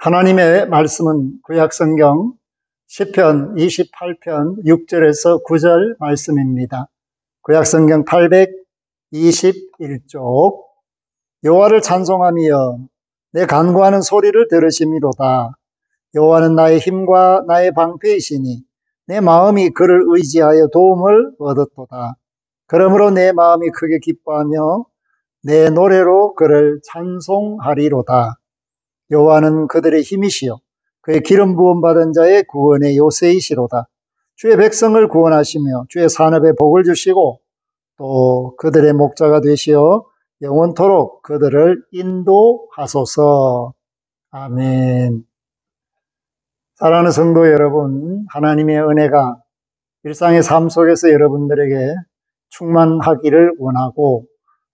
하나님의 말씀은 구약성경 시편 28편 6절에서 9절 말씀입니다. 구약성경 821쪽 여호와를 찬송하며 내 간구하는 소리를 들으심이로다. 여호와는 나의 힘과 나의 방패이시니 내 마음이 그를 의지하여 도움을 얻었도다. 그러므로 내 마음이 크게 기뻐하며 내 노래로 그를 찬송하리로다. 여호와는 그들의 힘이시요 그의 기름 부음 받은 자의 구원의 요새이시로다. 주의 백성을 구원하시며 주의 산업에 복을 주시고 또 그들의 목자가 되시어 영원토록 그들을 인도하소서. 아멘. 사랑하는 성도 여러분, 하나님의 은혜가 일상의 삶 속에서 여러분들에게 충만하기를 원하고,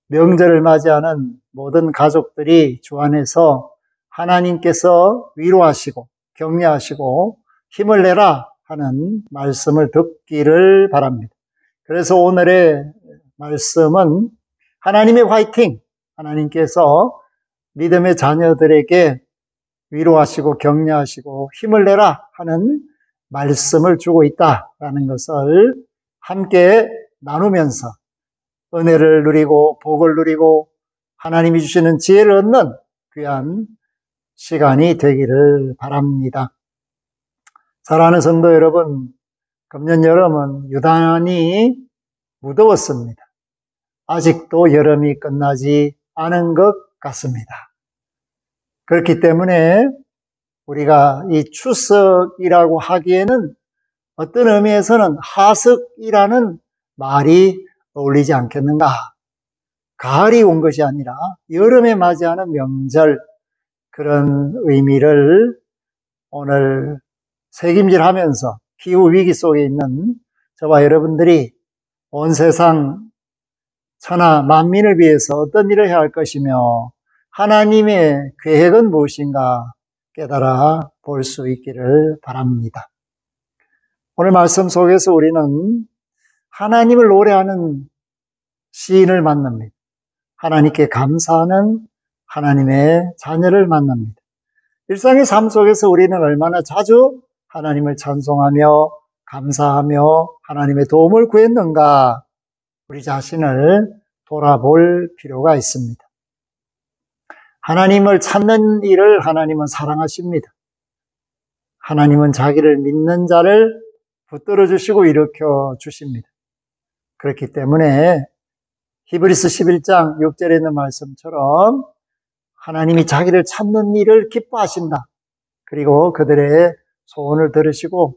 명절을 맞이하는 모든 가족들이 주 안에서 하나님께서 위로하시고 격려하시고 힘을 내라 하는 말씀을 듣기를 바랍니다. 그래서 오늘의 말씀은 하나님의 화이팅! 하나님께서 믿음의 자녀들에게 위로하시고 격려하시고 힘을 내라 하는 말씀을 주고 있다라는 것을 함께 나누면서 은혜를 누리고 복을 누리고 하나님이 주시는 지혜를 얻는 귀한 시간이 되기를 바랍니다. 사랑하는 성도 여러분, 금년 여름은 유난히 무더웠습니다. 아직도 여름이 끝나지 않은 것 같습니다. 그렇기 때문에 우리가 이 추석이라고 하기에는 어떤 의미에서는 하석이라는 말이 어울리지 않겠는가? 가을이 온 것이 아니라 여름에 맞이하는 명절, 그런 의미를 오늘 새김질하면서 기후위기 속에 있는 저와 여러분들이 온 세상 천하 만민을 위해서 어떤 일을 해야 할 것이며 하나님의 계획은 무엇인가 깨달아 볼 수 있기를 바랍니다. 오늘 말씀 속에서 우리는 하나님을 노래하는 시인을 만납니다. 하나님께 감사하는 하나님의 자녀를 만납니다. 일상의 삶 속에서 우리는 얼마나 자주 하나님을 찬송하며 감사하며 하나님의 도움을 구했는가, 우리 자신을 돌아볼 필요가 있습니다. 하나님을 찾는 일을 하나님은 사랑하십니다. 하나님은 자기를 믿는 자를 붙들어 주시고 일으켜 주십니다. 그렇기 때문에 히브리서 11장 6절에 있는 말씀처럼 하나님이 자기를 찾는 일을 기뻐하신다. 그리고 그들의 소원을 들으시고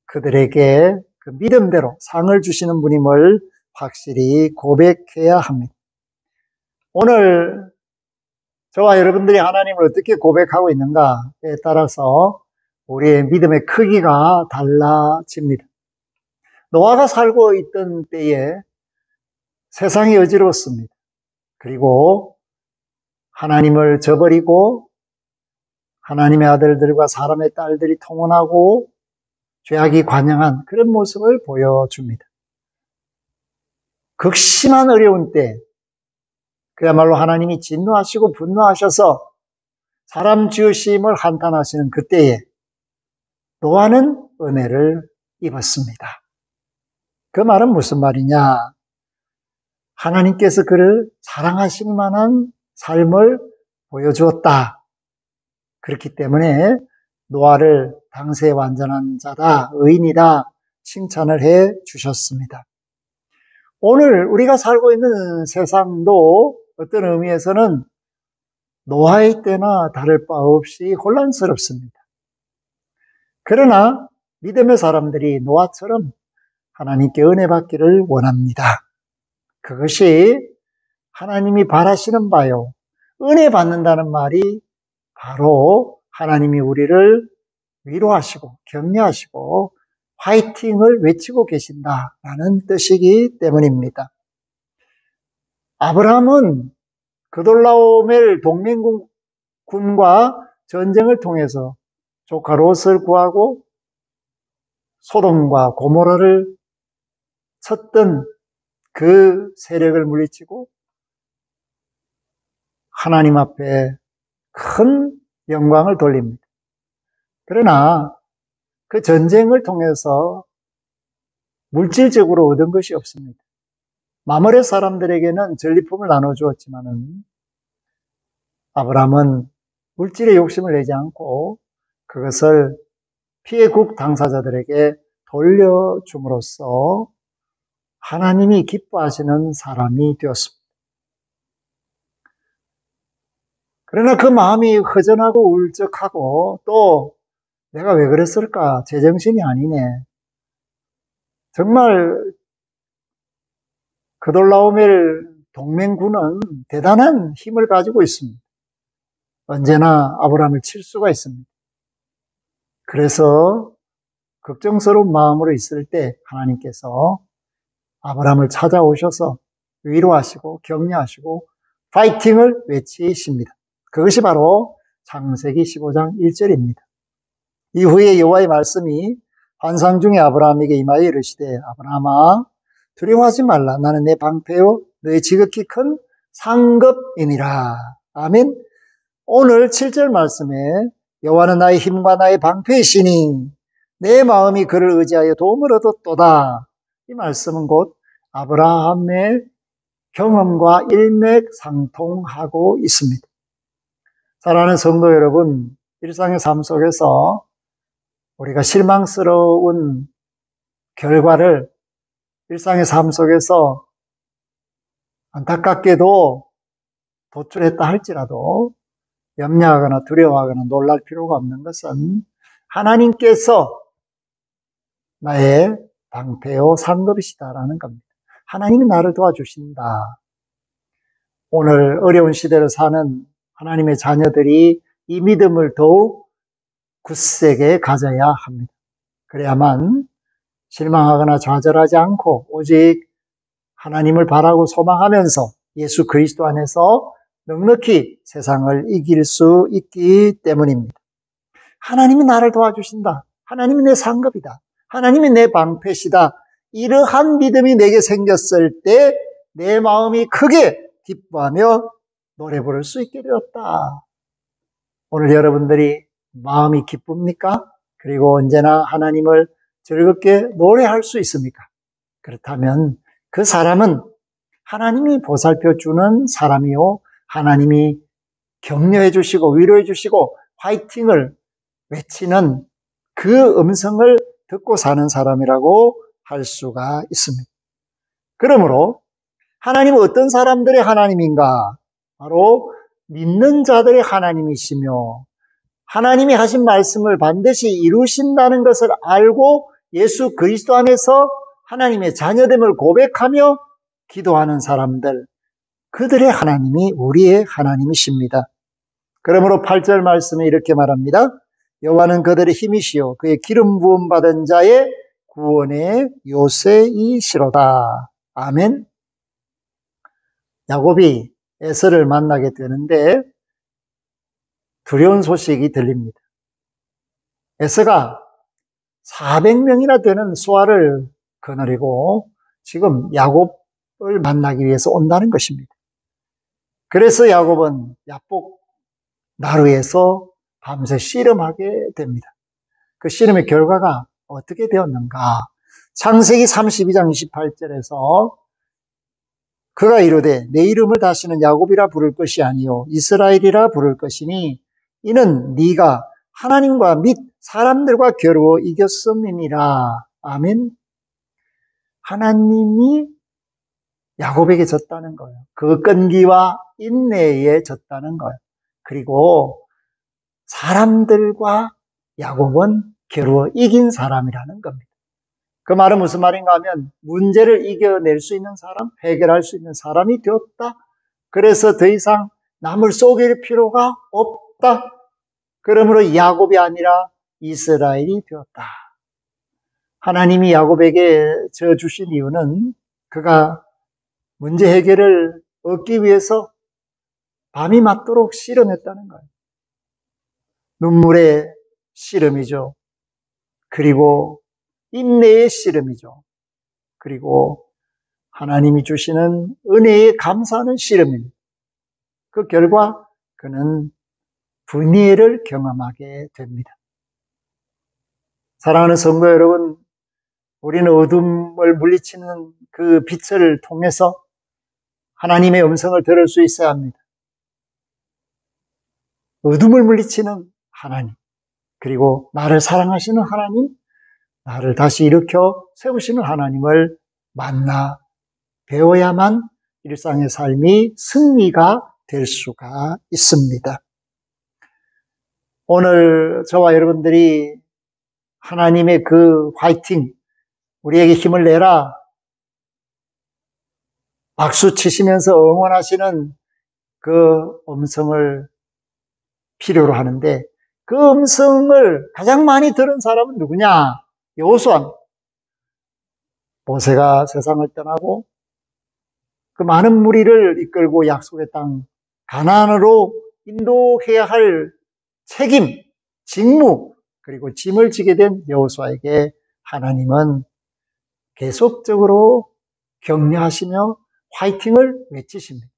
그들에게 그 믿음대로 상을 주시는 분임을 확실히 고백해야 합니다. 오늘 저와 여러분들이 하나님을 어떻게 고백하고 있는가에 따라서 우리의 믿음의 크기가 달라집니다. 노아가 살고 있던 때에 세상이 어지러웠습니다. 그리고 하나님을 저버리고 하나님의 아들들과 사람의 딸들이 통혼하고 죄악이 관영한 그런 모습을 보여줍니다. 극심한 어려운 때, 그야말로 하나님이 진노하시고 분노하셔서 사람 지으심을 한탄하시는 그때에 노아는 은혜를 입었습니다. 그 말은 무슨 말이냐? 하나님께서 그를 사랑하실 만한 삶을 보여주었다. 그렇기 때문에 노아를 당세의 완전한 자다, 의인이다 칭찬을 해 주셨습니다. 오늘 우리가 살고 있는 세상도 어떤 의미에서는 노아의 때나 다를 바 없이 혼란스럽습니다. 그러나 믿음의 사람들이 노아처럼 하나님께 은혜 받기를 원합니다. 그것이 하나님이 바라시는 바요. 은혜 받는다는 말이 바로 하나님이 우리를 위로하시고 격려하시고 화이팅을 외치고 계신다라는 뜻이기 때문입니다. 아브라함은 그돌라오멜 동맹군과 전쟁을 통해서 조카 롯을 구하고 소돔과 고모라를 쳤던 그 세력을 물리치고 하나님 앞에 큰 영광을 돌립니다. 그러나 그 전쟁을 통해서 물질적으로 얻은 것이 없습니다. 마므레 사람들에게는 전리품을 나눠주었지만은 아브라함은 물질의 욕심을 내지 않고 그것을 피해국 당사자들에게 돌려줌으로써 하나님이 기뻐하시는 사람이 되었습니다. 그러나 그 마음이 허전하고 울적하고 또 내가 왜 그랬을까? 제정신이 아니네. 정말 그돌라오멜 동맹군은 대단한 힘을 가지고 있습니다. 언제나 아브라함을 칠 수가 있습니다. 그래서 걱정스러운 마음으로 있을 때 하나님께서 아브라함을 찾아오셔서 위로하시고 격려하시고 파이팅을 외치십니다. 그것이 바로 창세기 15장 1절입니다. 이후에 여호와의 말씀이 환상 중에 아브라함에게 임하여 이르시되 아브라함아 두려워하지 말라. 나는 내 방패요 너의 지극히 큰 상급이니라. 아멘. 오늘 7절 말씀에 여호와는 나의 힘과 나의 방패이시니 내 마음이 그를 의지하여 도움을 얻었도다. 이 말씀은 곧 아브라함의 경험과 일맥상통하고 있습니다. 사랑하는 성도 여러분, 일상의 삶 속에서 우리가 실망스러운 결과를 일상의 삶 속에서 안타깝게도 도출했다 할지라도 염려하거나 두려워하거나 놀랄 필요가 없는 것은 하나님께서 나의 방패요 상급이시다라는 겁니다. 하나님이 나를 도와주신다. 오늘 어려운 시대를 사는 하나님의 자녀들이 이 믿음을 더욱 굳세게 가져야 합니다. 그래야만 실망하거나 좌절하지 않고 오직 하나님을 바라고 소망하면서 예수 그리스도 안에서 넉넉히 세상을 이길 수 있기 때문입니다. 하나님이 나를 도와주신다. 하나님이 내 상급이다. 하나님이 내 방패시다. 이러한 믿음이 내게 생겼을 때 내 마음이 크게 기뻐하며 노래 부를 수 있게 되었다. 오늘 여러분들이 마음이 기쁩니까? 그리고 언제나 하나님을 즐겁게 노래할 수 있습니까? 그렇다면 그 사람은 하나님이 보살펴 주는 사람이요. 하나님이 격려해 주시고 위로해 주시고 화이팅을 외치는 그 음성을 듣고 사는 사람이라고 할 수가 있습니다. 그러므로 하나님은 어떤 사람들의 하나님인가? 바로 믿는 자들의 하나님이시며 하나님이 하신 말씀을 반드시 이루신다는 것을 알고 예수 그리스도 안에서 하나님의 자녀됨을 고백하며 기도하는 사람들, 그들의 하나님이 우리의 하나님이십니다. 그러므로 8절 말씀에 이렇게 말합니다. 여호와는 그들의 힘이시요 그의 기름 부음 받은 자의 구원의 요새이시로다. 아멘. 야곱이 에서를 만나게 되는데 두려운 소식이 들립니다. 에서가 400명이나 되는 수하를 거느리고 지금 야곱을 만나기 위해서 온다는 것입니다. 그래서 야곱은 야복 나루에서 밤새 씨름하게 됩니다. 그 씨름의 결과가 어떻게 되었는가? 창세기 32장 28절에서 그가 이르되 내 이름을 다시는 야곱이라 부를 것이 아니요 이스라엘이라 부를 것이니 이는 네가 하나님과 및 사람들과 겨루어 이겼음이니라. 아멘. 하나님이 야곱에게 졌다는 거예요. 그 끈기와 인내에 졌다는 거예요. 그리고 사람들과 야곱은 겨루어 이긴 사람이라는 겁니다. 그 말은 무슨 말인가 하면 문제를 이겨낼 수 있는 사람, 해결할 수 있는 사람이 되었다. 그래서 더 이상 남을 속일 필요가 없다. 그러므로 야곱이 아니라 이스라엘이 되었다. 하나님이 야곱에게 져 주신 이유는 그가 문제 해결을 얻기 위해서 밤이 맞도록 씨름했다는 거예요. 눈물의 씨름이죠. 그리고 인내의 씨름이죠. 그리고 하나님이 주시는 은혜에 감사하는 씨름입니다. 그 결과 그는 분이해를 경험하게 됩니다. 사랑하는 성도 여러분, 우리는 어둠을 물리치는 그 빛을 통해서 하나님의 음성을 들을 수 있어야 합니다. 어둠을 물리치는 하나님, 그리고 나를 사랑하시는 하나님, 나를 다시 일으켜 세우시는 하나님을 만나 배워야만 일상의 삶이 승리가 될 수가 있습니다. 오늘 저와 여러분들이 하나님의 그 화이팅, 우리에게 힘을 내라, 박수 치시면서 응원하시는 그 음성을 필요로 하는데, 그 음성을 가장 많이 들은 사람은 누구냐? 여호수아입니다. 모세가 세상을 떠나고 그 많은 무리를 이끌고 약속의 땅 가나안으로 인도해야 할 책임, 직무, 그리고 짐을 지게 된 여호수아에게 하나님은 계속적으로 격려하시며 화이팅을 외치십니다.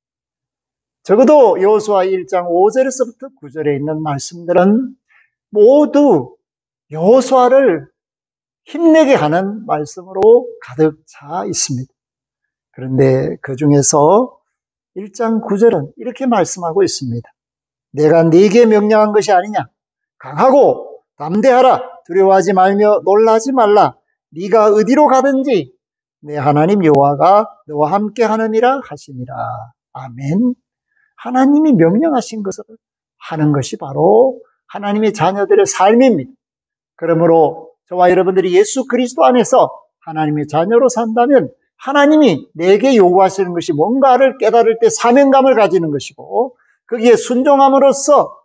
적어도 여호수아 1장 5절에서부터 9절에 있는 말씀들은 모두 여호수아를 힘내게 하는 말씀으로 가득 차 있습니다. 그런데 그 중에서 1장 9절은 이렇게 말씀하고 있습니다. 내가 네게 명령한 것이 아니냐? 강하고 담대하라. 두려워하지 말며 놀라지 말라. 네가 어디로 가든지 내 하나님 여호와가 너와 함께 하느니라 하시니라. 아멘. 하나님이 명령하신 것을 하는 것이 바로 하나님의 자녀들의 삶입니다. 그러므로 저와 여러분들이 예수 그리스도 안에서 하나님의 자녀로 산다면 하나님이 내게 요구하시는 것이 뭔가를 깨달을 때 사명감을 가지는 것이고, 거기에 순종함으로써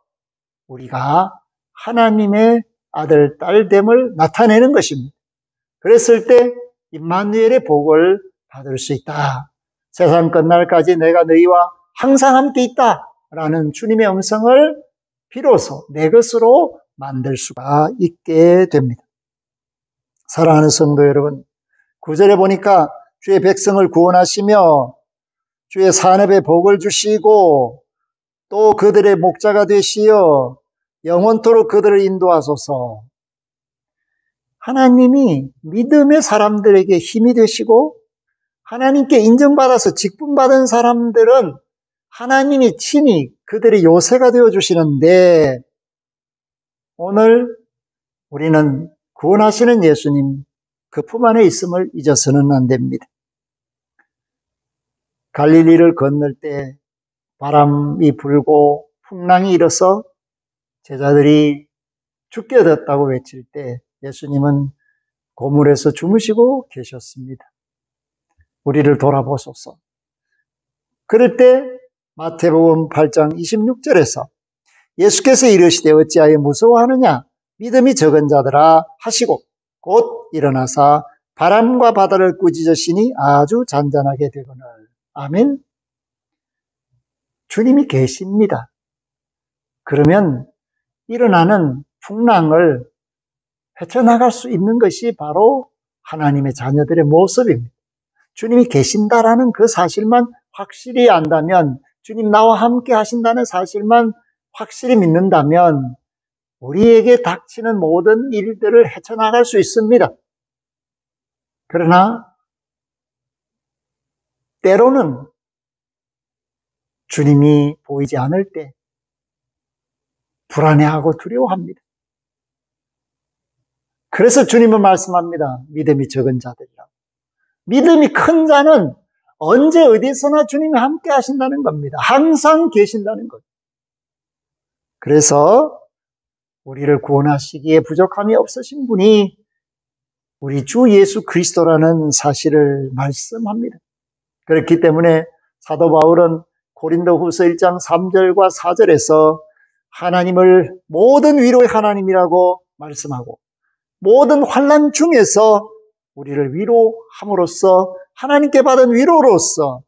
우리가 하나님의 아들, 딸됨을 나타내는 것입니다. 그랬을 때 임마누엘의 복을 받을 수 있다. 세상 끝날까지 내가 너희와 항상 함께 있다 라는 주님의 음성을 비로소 내 것으로 만들 수가 있게 됩니다. 사랑하는 성도 여러분, 9절에 보니까 주의 백성을 구원하시며 주의 산업에 복을 주시고 또 그들의 목자가 되시어 영원토록 그들을 인도하소서. 하나님이 믿음의 사람들에게 힘이 되시고 하나님께 인정받아서 직분받은 사람들은 하나님이 친히 그들의 요새가 되어주시는데, 오늘 우리는 구원하시는 예수님 그 품 안에 있음을 잊어서는 안 됩니다. 갈릴리를 건널 때 바람이 불고 풍랑이 일어서 제자들이 죽게 되었다고 외칠 때 예수님은 고물에서 주무시고 계셨습니다. 우리를 돌아보소서. 그럴 때 마태복음 8장 26절에서 예수께서 이르시되 어찌하여 무서워하느냐? 믿음이 적은 자들아 하시고 곧 일어나사 바람과 바다를 꾸짖으시니 아주 잔잔하게 되거늘. 아멘. 주님이 계십니다. 그러면 일어나는 풍랑을 헤쳐나갈 수 있는 것이 바로 하나님의 자녀들의 모습입니다. 주님이 계신다라는 그 사실만 확실히 안다면, 주님 나와 함께 하신다는 사실만 확실히 믿는다면 우리에게 닥치는 모든 일들을 헤쳐나갈 수 있습니다. 그러나 때로는 주님이 보이지 않을 때 불안해하고 두려워합니다. 그래서 주님은 말씀합니다. 믿음이 적은 자들이라고. 믿음이 큰 자는 언제 어디서나 주님이 함께 하신다는 겁니다. 항상 계신다는 거죠. 그래서 우리를 구원하시기에 부족함이 없으신 분이 우리 주 예수 그리스도라는 사실을 말씀합니다. 그렇기 때문에 사도 바울은 고린도후서 1장 3절과 4절에서 하나님을 모든 위로의 하나님이라고 말씀하고, 모든 환난 중에서 우리를 위로함으로써 하나님께 받은 위로로서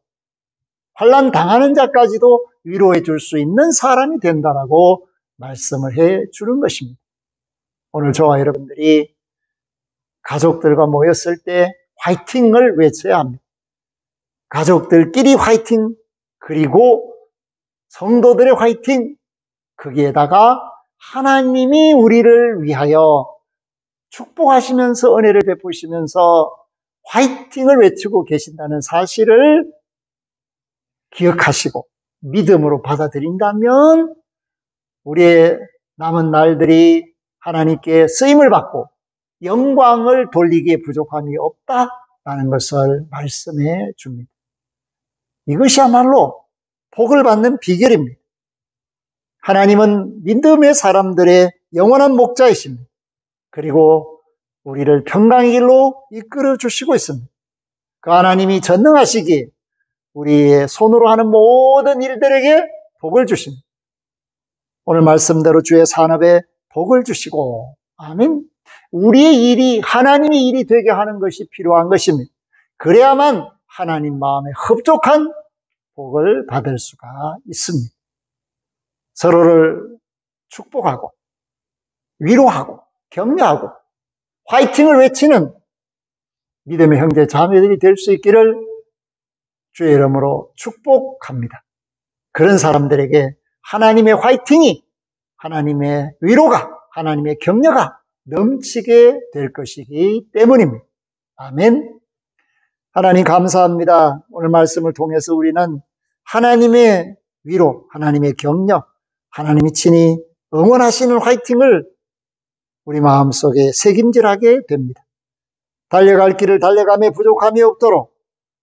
환난 당하는 자까지도 위로해 줄 수 있는 사람이 된다라고 말씀을 해 주는 것입니다. 오늘 저와 여러분들이 가족들과 모였을 때 화이팅을 외쳐야 합니다. 가족들끼리 화이팅, 그리고 성도들의 화이팅, 거기에다가 하나님이 우리를 위하여 축복하시면서 은혜를 베푸시면서 화이팅을 외치고 계신다는 사실을 기억하시고 믿음으로 받아들인다면 우리의 남은 날들이 하나님께 쓰임을 받고 영광을 돌리기에 부족함이 없다라는 것을 말씀해 줍니다. 이것이야말로 복을 받는 비결입니다. 하나님은 믿음의 사람들의 영원한 목자이십니다. 그리고 우리를 평강의 길로 이끌어 주시고 있습니다. 그 하나님이 전능하시기에 우리의 손으로 하는 모든 일들에게 복을 주십니다. 오늘 말씀대로 주의 산업에 복을 주시고, 아멘. 우리의 일이 하나님의 일이 되게 하는 것이 필요한 것입니다. 그래야만 하나님 마음에 흡족한 복을 받을 수가 있습니다. 서로를 축복하고 위로하고 격려하고 화이팅을 외치는 믿음의 형제 자매들이 될 수 있기를 주의 이름으로 축복합니다. 그런 사람들에게 하나님의 화이팅이, 하나님의 위로가, 하나님의 격려가 넘치게 될 것이기 때문입니다. 아멘. 하나님 감사합니다. 오늘 말씀을 통해서 우리는 하나님의 위로, 하나님의 격려, 하나님이 친히 응원하시는 화이팅을 우리 마음속에 새김질하게 됩니다. 달려갈 길을 달려감에 부족함이 없도록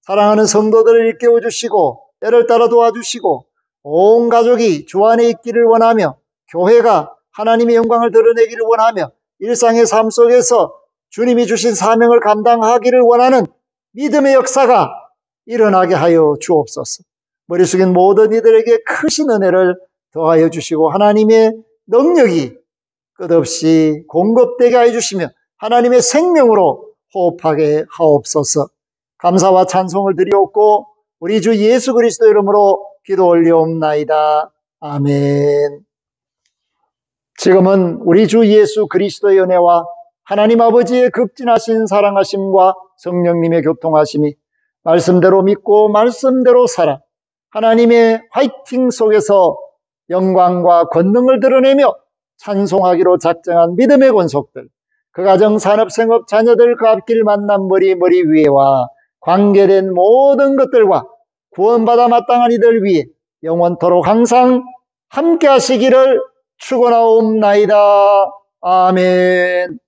사랑하는 성도들을 일깨워 주시고 때를 따라 도와주시고 온 가족이 주 안에 있기를 원하며 교회가 하나님의 영광을 드러내기를 원하며 일상의 삶 속에서 주님이 주신 사명을 감당하기를 원하는 믿음의 역사가 일어나게 하여 주옵소서. 머리 숙인 모든 이들에게 크신 은혜를 더하여 주시고 하나님의 능력이 끝없이 공급되게 하여 주시며 하나님의 생명으로 호흡하게 하옵소서. 감사와 찬송을 드리옵고 우리 주 예수 그리스도 이름으로 기도 올리옵나이다. 아멘. 지금은 우리 주 예수 그리스도의 은혜와 하나님 아버지의 극진하신 사랑하심과 성령님의 교통하심이 말씀대로 믿고 말씀대로 살아 하나님의 화이팅 속에서 영광과 권능을 드러내며 찬송하기로 작정한 믿음의 권속들, 그 가정, 산업, 생업, 자녀들, 그 앞길 만난 머리 위에와 관계된 모든 것들과 구원받아 마땅한 이들 위해 영원토록 항상 함께 하시기를 축원하옵나이다. 아멘.